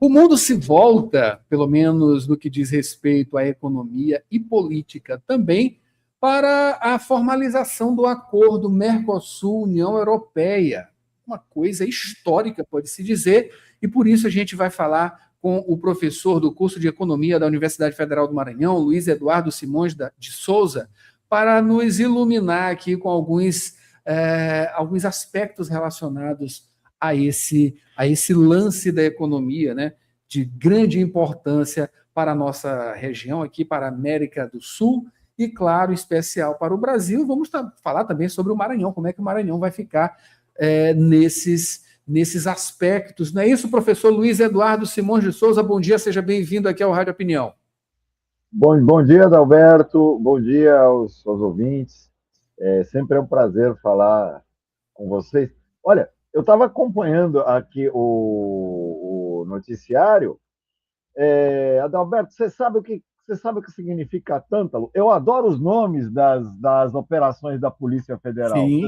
O mundo se volta, pelo menos no que diz respeito à economia e política também, para a formalização do acordo Mercosul-União Europeia. Uma coisa histórica, pode-se dizer, e por isso a gente vai falar com o professor do curso de Economia da Universidade Federal do Maranhão, Luiz Eduardo Simões de Souza, para nos iluminar aqui com alguns aspectos relacionados a esse lance da economia, né, de grande importância para a nossa região aqui, para a América do Sul, e, claro, em especial para o Brasil. Vamos falar também sobre o Maranhão, como é que o Maranhão vai ficar nesses aspectos. Não é isso, professor Luiz Eduardo Simões de Souza? Bom dia, seja bem-vindo aqui ao Rádio Opinião. Bom dia, Adalberto. Bom dia aos ouvintes. Sempre é um prazer falar com vocês. Olha, eu estava acompanhando aqui o noticiário. Adalberto, você sabe o que significa tântalo? Eu adoro os nomes das operações da Polícia Federal. Sim.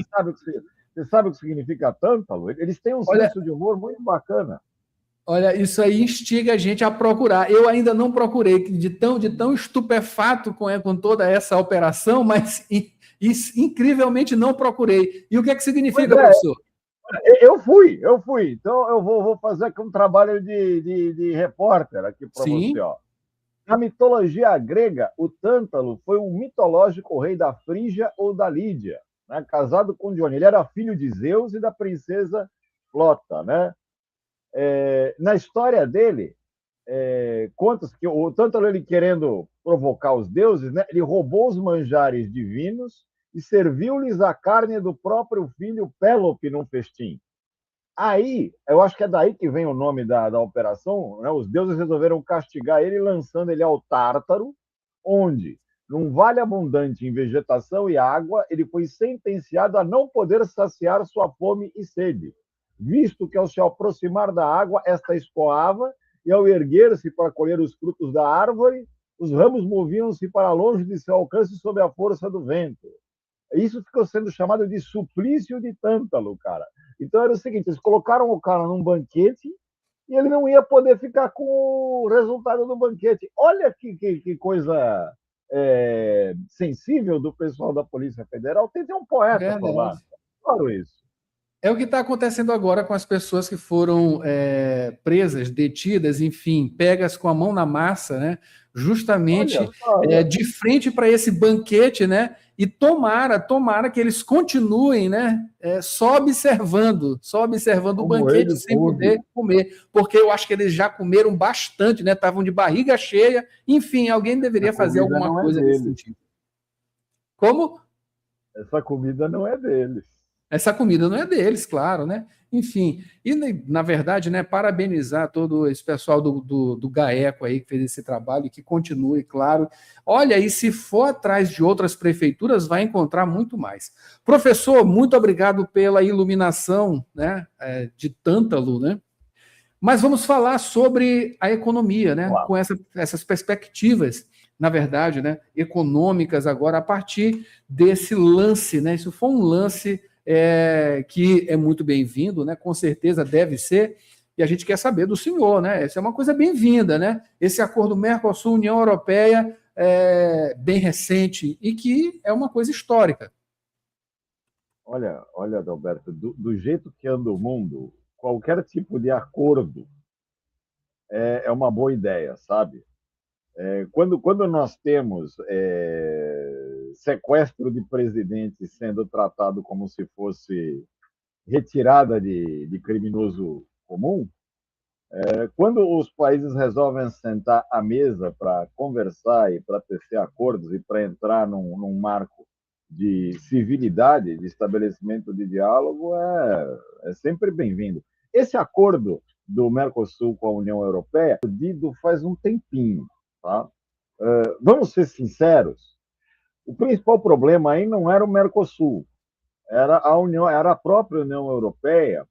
Você sabe o que significa tântalo? Eles têm um senso de humor muito bacana. Olha, isso aí instiga a gente a procurar. Eu ainda não procurei, de tão estupefato com toda essa operação, mas incrivelmente não procurei. E o que é que significa, professor? Eu fui. Então, eu vou fazer aqui um trabalho de repórter aqui para você. Ó. Na mitologia grega, o Tântalo foi um mitológico rei da Frígia ou da Lídia, né? Casado com Dione. Ele era filho de Zeus e da princesa Flota, né? Na história dele, conta-se que o Tântalo, ele querendo provocar os deuses, né? Ele roubou os manjares divinos e serviu-lhes a carne do próprio filho Pélope num festim. Aí, eu acho que é daí que vem o nome da operação, né? Os deuses resolveram castigar ele, lançando ele ao Tártaro, onde, num vale abundante em vegetação e água, ele foi sentenciado a não poder saciar sua fome e sede, visto que, ao se aproximar da água, esta escoava, e ao erguer-se para colher os frutos da árvore, os ramos moviam-se para longe de seu alcance sob a força do vento. Isso ficou sendo chamado de suplício de Tântalo, cara. Então era o seguinte, eles colocaram o cara num banquete e ele não ia poder ficar com o resultado do banquete. Olha que coisa sensível do pessoal da Polícia Federal. Tem um poeta por lá. Claro isso. É o que está acontecendo agora com as pessoas que foram presas, detidas, enfim, pegas com a mão na massa, né? Justamente de frente para esse banquete, né? E tomara que eles continuem, né? Só observando o banquete sem poder comer, porque eu acho que eles já comeram bastante, né? Estavam de barriga cheia. Enfim, alguém deveria fazer alguma coisa nesse sentido. Como? Essa comida não é deles. Essa comida não é deles, claro, né? Enfim, e na verdade, né, parabenizar todo esse pessoal do GAECO aí que fez esse trabalho e que continue, claro. Olha, e se for atrás de outras prefeituras, vai encontrar muito mais. Professor, muito obrigado pela iluminação, né, de Tântalo, né? Mas vamos falar sobre a economia, né? Com essas perspectivas, na verdade, né, econômicas agora, a partir desse lance, né? Isso foi um lance que é muito bem-vindo, né? Com certeza deve ser, e a gente quer saber do senhor, né? Essa é uma coisa bem-vinda, né? Esse acordo Mercosul-União Europeia bem recente e que é uma coisa histórica. Olha, Adalberto, do jeito que anda o mundo, qualquer tipo de acordo é uma boa ideia, sabe? Quando nós temos sequestro de presidente sendo tratado como se fosse retirada de criminoso comum, quando os países resolvem sentar à mesa para conversar e para tecer acordos e para entrar num marco de civilidade, de estabelecimento de diálogo, é sempre bem-vindo. Esse acordo do Mercosul com a União Europeia, dito faz um tempinho. Tá? Vamos ser sinceros, o principal problema aí não era o Mercosul, era a própria União Europeia,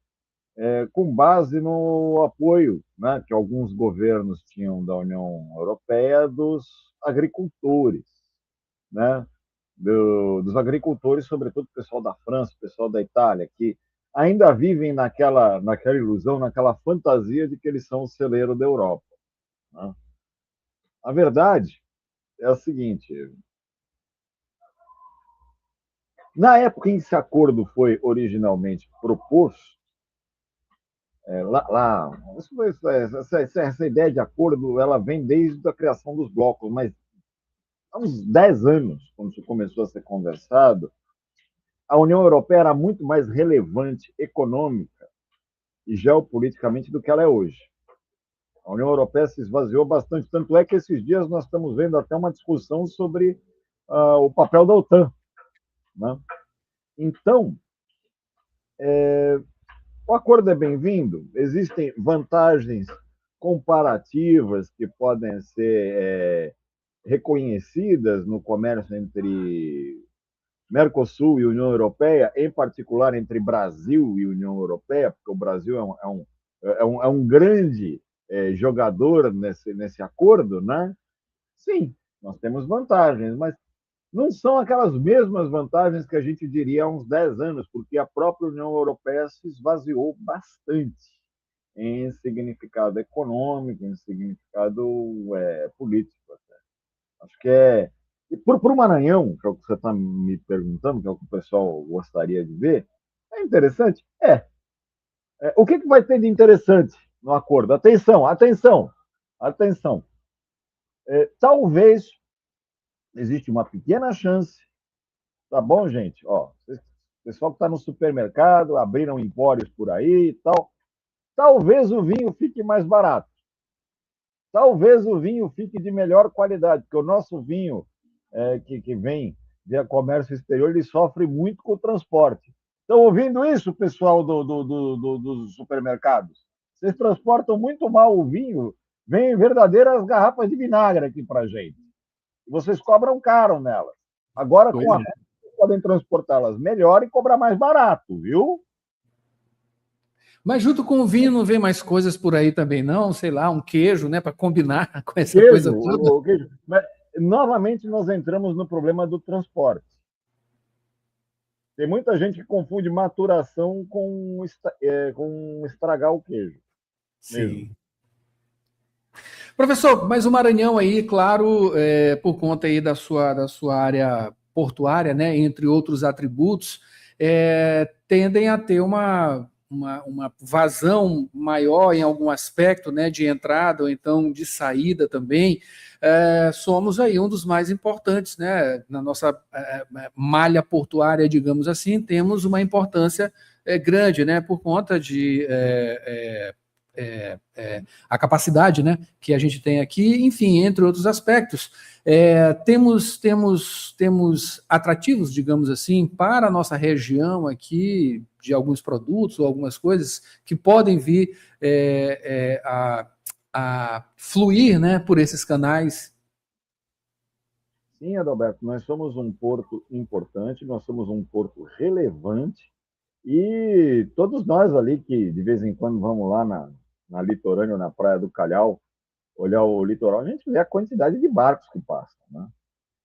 com base no apoio, né, que alguns governos tinham da União Europeia dos agricultores, né, dos agricultores, sobretudo o pessoal da França, o pessoal da Itália, que ainda vivem naquela ilusão, naquela fantasia de que eles são o celeiro da Europa, né? A verdade é a seguinte: na época em que esse acordo foi originalmente proposto, essa ideia de acordo ela vem desde a criação dos blocos, mas há uns 10 anos, quando isso começou a ser conversado, a União Europeia era muito mais relevante econômica e geopoliticamente do que ela é hoje. A União Europeia se esvaziou bastante, tanto é que esses dias nós estamos vendo até uma discussão sobre o papel da OTAN, né? Então, o acordo é bem-vindo, existem vantagens comparativas que podem ser reconhecidas no comércio entre Mercosul e União Europeia, em particular entre Brasil e União Europeia, porque o Brasil é um grande jogador nesse acordo, né? Sim, nós temos vantagens, mas não são aquelas mesmas vantagens que a gente diria há uns 10 anos, porque a própria União Europeia se esvaziou bastante em significado econômico, em significado político. Acho que por o Maranhão, que é o que você está me perguntando, que é o que o pessoal gostaria de ver, é interessante? O que vai ter de interessante no acordo? Atenção, atenção, atenção. Talvez existe uma pequena chance, tá bom, gente? Ó, o pessoal que está no supermercado, abriram empórios por aí e tal. Talvez o vinho fique mais barato. Talvez o vinho fique de melhor qualidade, porque o nosso vinho que vem via comércio exterior, ele sofre muito com o transporte. Estão ouvindo isso, pessoal dos supermercados? Vocês transportam muito mal o vinho, vem verdadeiras garrafas de vinagre aqui para a gente. Vocês cobram caro nelas. Agora, com a podem transportá-las melhor e cobrar mais barato, viu? Mas junto com o vinho não vem mais coisas por aí também, não? Sei lá, um queijo, né, para combinar com essa coisa toda. O queijo. Mas, novamente, nós entramos no problema do transporte. Tem muita gente que confunde maturação com estragar o queijo. Sim. Mesmo. Professor, mas o Maranhão aí, claro, por conta aí da sua área portuária, né, entre outros atributos, tendem a ter uma vazão maior em algum aspecto, né, de entrada ou então de saída também. Somos aí um dos mais importantes, né, na nossa malha portuária, digamos assim, temos uma importância grande, né, por conta de a capacidade, né, que a gente tem aqui, enfim, entre outros aspectos. Temos atrativos, digamos assim, para a nossa região aqui, de alguns produtos ou algumas coisas que podem vir a fluir, né, por esses canais. Sim, Adalberto, nós somos um porto importante, nós somos um porto relevante e todos nós ali que de vez em quando vamos lá na litorânea, na Praia do Calhau, olhar o litoral, a gente vê a quantidade de barcos que passam, né?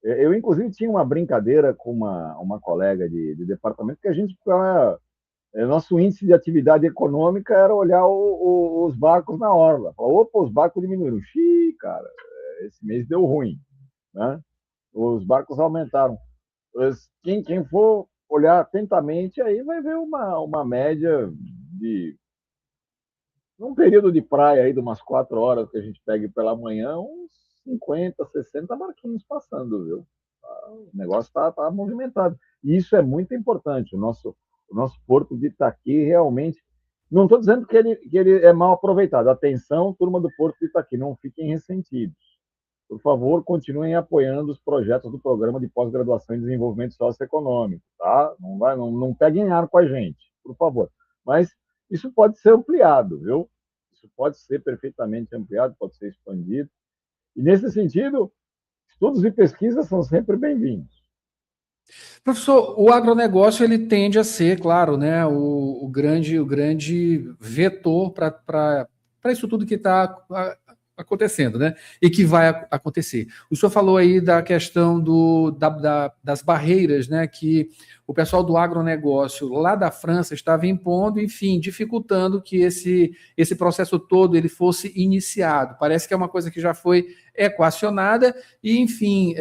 Eu, inclusive, tinha uma brincadeira com uma colega de departamento que a gente ficava... Nosso índice de atividade econômica era olhar os barcos na orla. Opa, os barcos diminuíram. Xiii, cara, esse mês deu ruim, né? Os barcos aumentaram. Quem for olhar atentamente, aí vai ver uma média de... Num período de praia aí de umas 4 horas que a gente pega pela manhã, uns 50, 60 barquinhos passando, viu? O negócio tá movimentado. E isso é muito importante. O nosso porto de Itaqui realmente... Não estou dizendo que ele é mal aproveitado. Atenção, turma do porto de Itaqui, não fiquem ressentidos. Por favor, continuem apoiando os projetos do Programa de Pós-Graduação em Desenvolvimento Socioeconômico, tá? Não peguem ar com a gente, por favor. Mas isso pode ser ampliado, viu? Isso pode ser perfeitamente ampliado, pode ser expandido. E, nesse sentido, estudos e pesquisas são sempre bem-vindos. Professor, o agronegócio ele tende a ser, claro, né, o grande vetor para isso tudo que está acontecendo, né? E que vai acontecer. O senhor falou aí da questão das barreiras, né? Que o pessoal do agronegócio lá da França estava impondo, enfim, dificultando que esse processo todo ele fosse iniciado. Parece que é uma coisa que já foi equacionada e, enfim,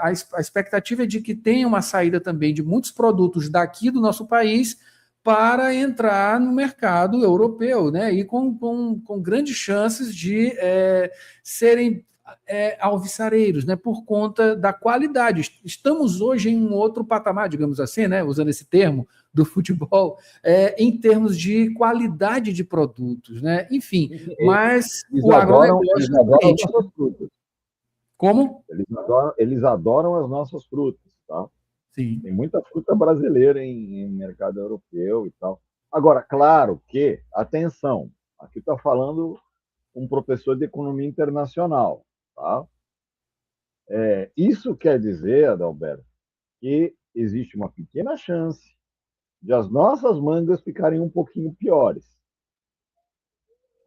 a expectativa é de que tenha uma saída também de muitos produtos daqui do nosso país para entrar no mercado europeu, né? E com grandes chances de serem alvissareiros, né? Por conta da qualidade. Estamos hoje em um outro patamar, digamos assim, né? Usando esse termo do futebol, em termos de qualidade de produtos, né? Enfim, mas eles o agronegócio eles adoram as frente. nossas frutas. Como? Eles adoram as nossas frutas, tá? Sim. Tem muita fruta brasileira em mercado europeu e tal. Agora, claro que, atenção, aqui está falando um professor de economia internacional, tá? Isso quer dizer, Adalberto, que existe uma pequena chance de as nossas mangas ficarem um pouquinho piores.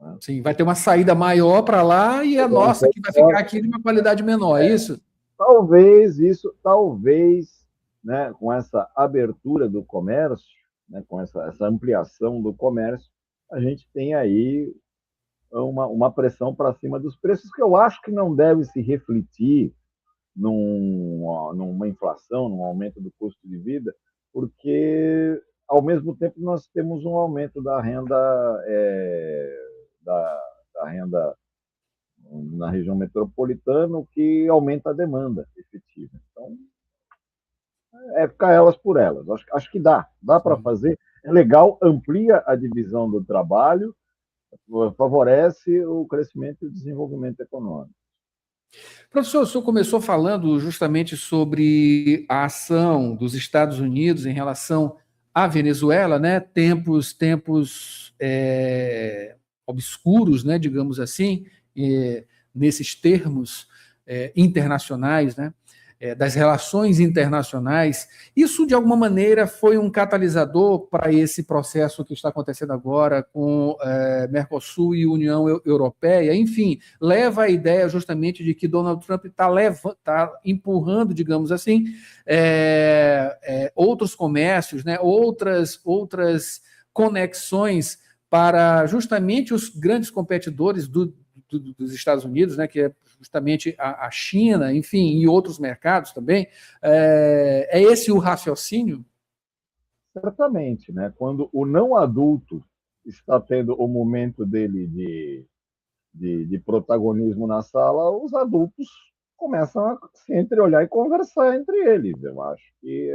Né? Sim, vai ter uma saída maior para lá e a nossa que vai ficar aqui de uma qualidade menor, é isso? Talvez, né, com essa abertura do comércio, né, com essa ampliação do comércio, a gente tem aí uma pressão para cima dos preços que eu acho que não deve se refletir numa inflação, num aumento do custo de vida, porque ao mesmo tempo nós temos um aumento da renda da renda na região metropolitana, o que aumenta a demanda efetiva. Então, ficar elas por elas. Acho que dá para fazer. É legal, amplia a divisão do trabalho, favorece o crescimento e o desenvolvimento econômico. Professor, o senhor começou falando justamente sobre a ação dos Estados Unidos em relação à Venezuela, né? Tempos obscuros, né? Digamos assim, nesses termos internacionais, né? Das relações internacionais. Isso, de alguma maneira, foi um catalisador para esse processo que está acontecendo agora com Mercosul e União Europeia. Enfim, leva a ideia justamente de que Donald Trump está empurrando, digamos assim, outros comércios, né, outras conexões para justamente os grandes competidores dos Estados Unidos, né, que é justamente a China, enfim, e outros mercados também. É esse o raciocínio? Certamente, né? Quando o não adulto está tendo o momento dele de protagonismo na sala, os adultos começam a se entreolhar e conversar entre eles. Eu acho que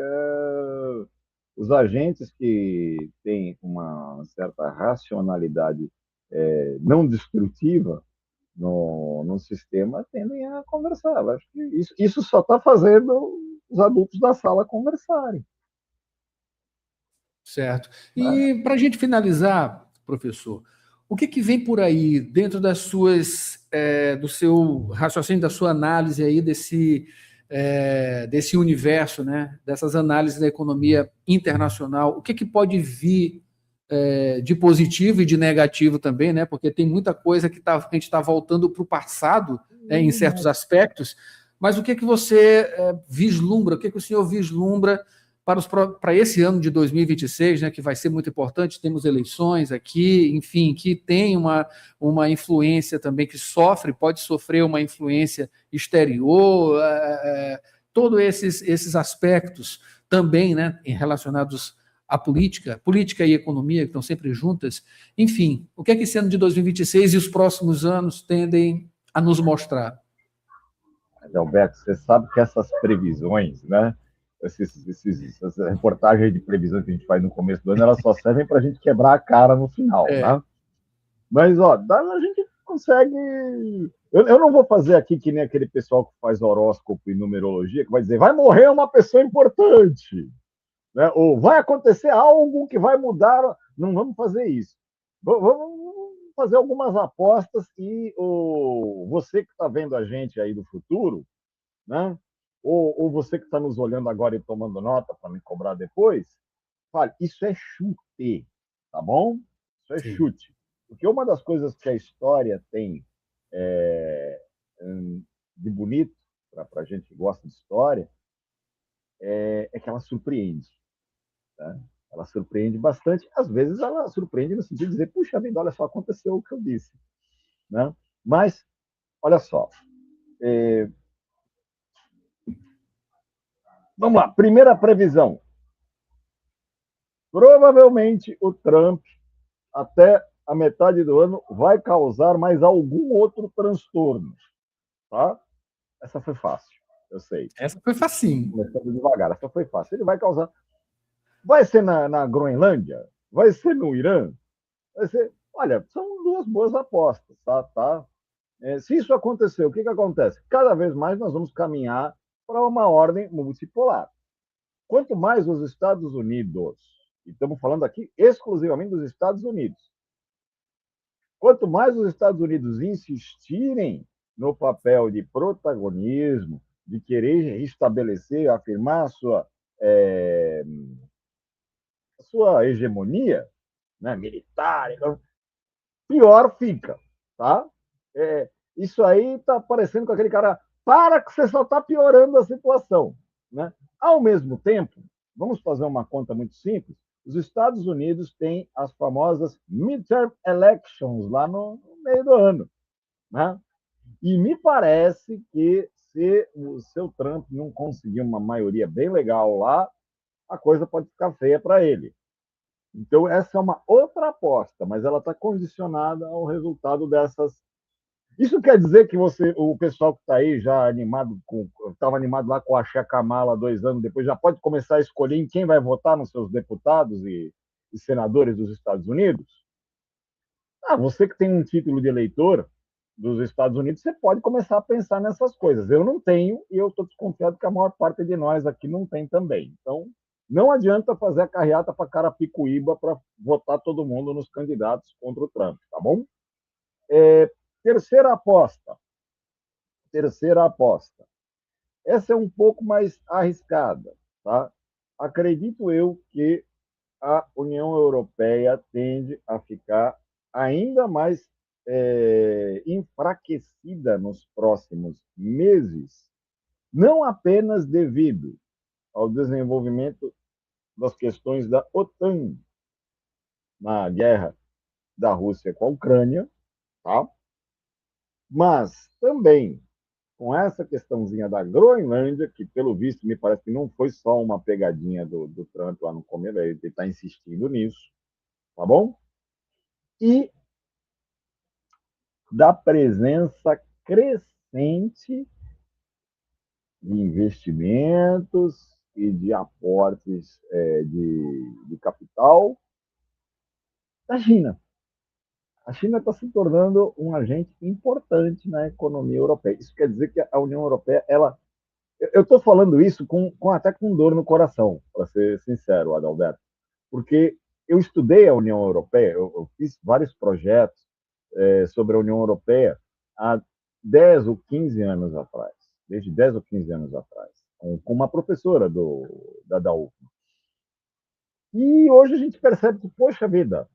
os agentes que têm uma certa racionalidade não destrutiva no sistema tendem a conversar. Eu acho que isso só está fazendo os adultos da sala conversarem. Certo. Né? E para a gente finalizar, professor, o que vem por aí dentro do seu raciocínio, da sua análise aí desse universo, né? Dessas análises da economia internacional? O que pode vir de positivo e de negativo também, né? Porque tem muita coisa que a gente está voltando para o passado, né, em certos aspectos. Mas o que você vislumbra? O que o senhor vislumbra para esse ano de 2026, né, que vai ser muito importante? Temos eleições aqui, enfim, que tem uma influência também, pode sofrer uma influência exterior, todos esses aspectos também, né, relacionados à política e economia, que estão sempre juntas. Enfim, o que esse ano de 2026 e os próximos anos tendem a nos mostrar? Alberto, você sabe que essas previsões, né? Essas reportagens de previsões que a gente faz no começo do ano, elas só servem para a gente quebrar a cara no final, né? Mas, ó, a gente consegue. Eu não vou fazer aqui que nem aquele pessoal que faz horóscopo e numerologia, que vai dizer vai morrer uma pessoa importante, né? Ou vai acontecer algo que vai mudar. Não vamos fazer isso. Vamos fazer algumas apostas e você que está vendo a gente aí do futuro, né? Ou você que está nos olhando agora e tomando nota para me cobrar depois, fale, isso é chute, tá bom? Isso é Sim. chute. Porque uma das coisas que a história tem de bonito, para a gente que gosta de história, é que ela surpreende. Tá? Ela surpreende bastante. Às vezes ela surpreende no sentido de dizer, puxa vida, olha só, aconteceu o que eu disse. Né? Mas, olha só. Vamos lá, primeira previsão. Provavelmente o Trump, até a metade do ano, vai causar mais algum outro transtorno. Tá? Essa foi fácil, eu sei. Essa foi facinho. Começando devagar, essa foi fácil. Ele vai causar. Vai ser na Groenlândia? Vai ser no Irã? Vai ser. Olha, são duas boas apostas, tá? Se isso acontecer, o que acontece? Cada vez mais nós vamos caminhar para uma ordem multipolar. Quanto mais os Estados Unidos, e estamos falando aqui exclusivamente dos Estados Unidos, quanto mais os Estados Unidos insistirem no papel de protagonismo, de querer estabelecer, afirmar a sua hegemonia, né, militar, pior fica, tá? Isso aí está parecendo com aquele cara, para que você só está piorando a situação, né? Ao mesmo tempo, vamos fazer uma conta muito simples, os Estados Unidos têm as famosas midterm elections lá no meio do ano, né? E me parece que se o seu Trump não conseguir uma maioria bem legal lá, a coisa pode ficar feia para ele. Então, essa é uma outra aposta, mas ela está condicionada ao resultado dessas. Isso quer dizer que o pessoal que está aí já animado, estava animado lá com a Axé Kamala 2 anos depois, já pode começar a escolher em quem vai votar nos seus deputados e senadores dos Estados Unidos? Você que tem um título de eleitor dos Estados Unidos, você pode começar a pensar nessas coisas. Eu não tenho e eu estou desconfiado que a maior parte de nós aqui não tem também. Então, não adianta fazer a carreata para Carapicuíba para votar todo mundo nos candidatos contra o Trump, tá bom? Terceira aposta. Essa é um pouco mais arriscada, tá? Acredito eu que a União Europeia tende a ficar ainda mais enfraquecida nos próximos meses, não apenas devido ao desenvolvimento das questões da OTAN na guerra da Rússia com a Ucrânia, tá? Mas também com essa questãozinha da Groenlândia, que pelo visto me parece que não foi só uma pegadinha do Trump lá no começo, ele está insistindo nisso, tá bom? E da presença crescente de investimentos e de aportes de capital da China. A China está se tornando um agente importante na economia europeia. Isso quer dizer que a União Europeia, eu estou falando isso até com dor no coração, para ser sincero, Adalberto, porque eu estudei a União Europeia, eu fiz vários projetos sobre a União Europeia há 10 ou 15 anos atrás, desde 10 ou 15 anos atrás, com uma professora da UFMA. E hoje a gente percebe que, poxa vida,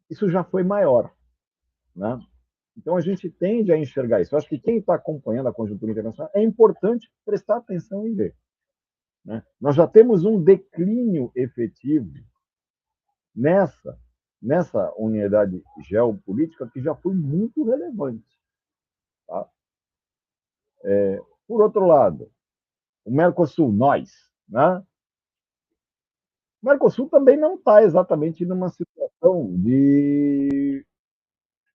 isso já foi maior, né? Então a gente tende a enxergar isso. Eu acho que quem está acompanhando a conjuntura internacional é importante prestar atenção e ver. Né? Nós já temos um declínio efetivo nessa unidade geopolítica que já foi muito relevante. Tá? Por outro lado, o Mercosul, nós, né? O Mercosul também não está exatamente numa situação de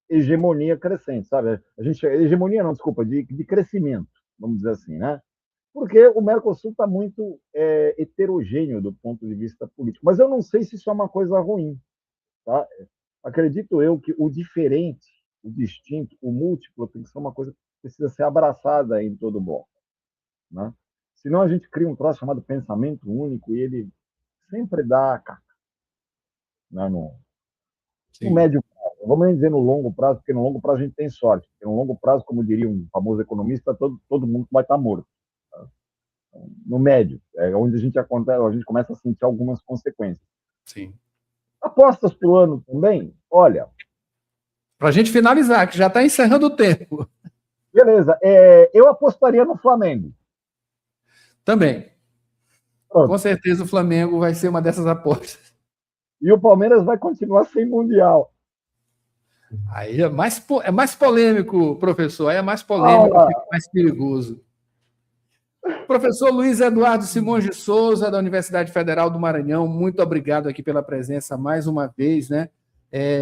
hegemonia crescente, sabe? Hegemonia não, desculpa, de crescimento, vamos dizer assim, né? Porque o Mercosul está muito heterogêneo do ponto de vista político. Mas eu não sei se isso é uma coisa ruim. Tá? Acredito eu que o diferente, o distinto, o múltiplo tem que ser uma coisa que precisa ser abraçada em todo bloco. Né? Senão a gente cria um troço chamado pensamento único e ele sempre dá caca. Né? No médio prazo, vamos nem dizer no longo prazo, porque no longo prazo a gente tem sorte. Porque no longo prazo, como diria um famoso economista, todo mundo vai estar morto. Tá? No médio, é onde a gente começa a sentir algumas consequências. Sim. Apostas para o ano também? Olha, Para a gente finalizar, que já está encerrando o tempo. Beleza. Eu apostaria no Flamengo. Também. Pronto. Com certeza o Flamengo vai ser uma dessas apostas. E o Palmeiras vai continuar sem Mundial. Aí é mais polêmico, professor. Aí é mais polêmico, fica mais perigoso. Professor Luiz Eduardo Simões de Souza, da Universidade Federal do Maranhão, muito obrigado aqui pela presença mais uma vez, né?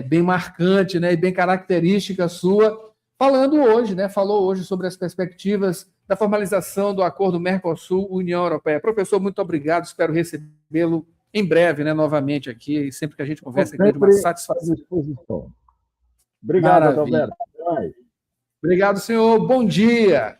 Bem marcante, né? E bem característica sua, falou hoje sobre as perspectivas da formalização do acordo Mercosul-União Europeia. Professor, muito obrigado, espero recebê-lo em breve, né, novamente aqui, sempre que a gente conversa aqui, de uma satisfação. Obrigado, Adalberto. Obrigado, senhor. Bom dia.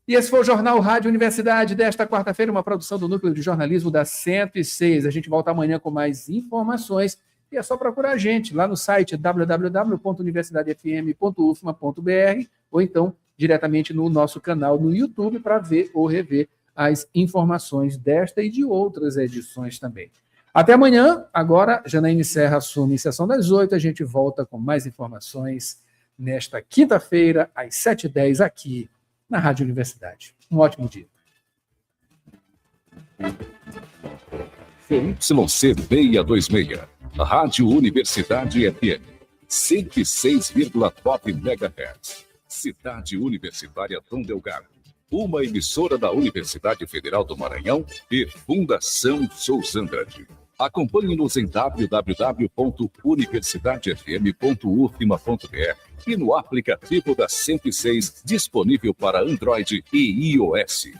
E esse foi o Jornal Rádio Universidade desta quarta-feira, uma produção do Núcleo de Jornalismo da 106. A gente volta amanhã com mais informações e é só procurar a gente lá no site www.universidadefm.ufma.br ou então diretamente no nosso canal no YouTube para ver ou rever as informações desta e de outras edições também. Até amanhã. Agora, Janaíne Serra assume sessão das 8. A gente volta com mais informações nesta quinta-feira, às 7h10, aqui na Rádio Universidade. Um ótimo dia. YC626, Rádio Universidade FM, 106,9 MHz. Cidade Universitária Dom Delgado. Uma emissora da Universidade Federal do Maranhão e Fundação Souza Andrade. Acompanhe-nos em www.universidadefm.ufma.br e no aplicativo da 106, disponível para Android e iOS.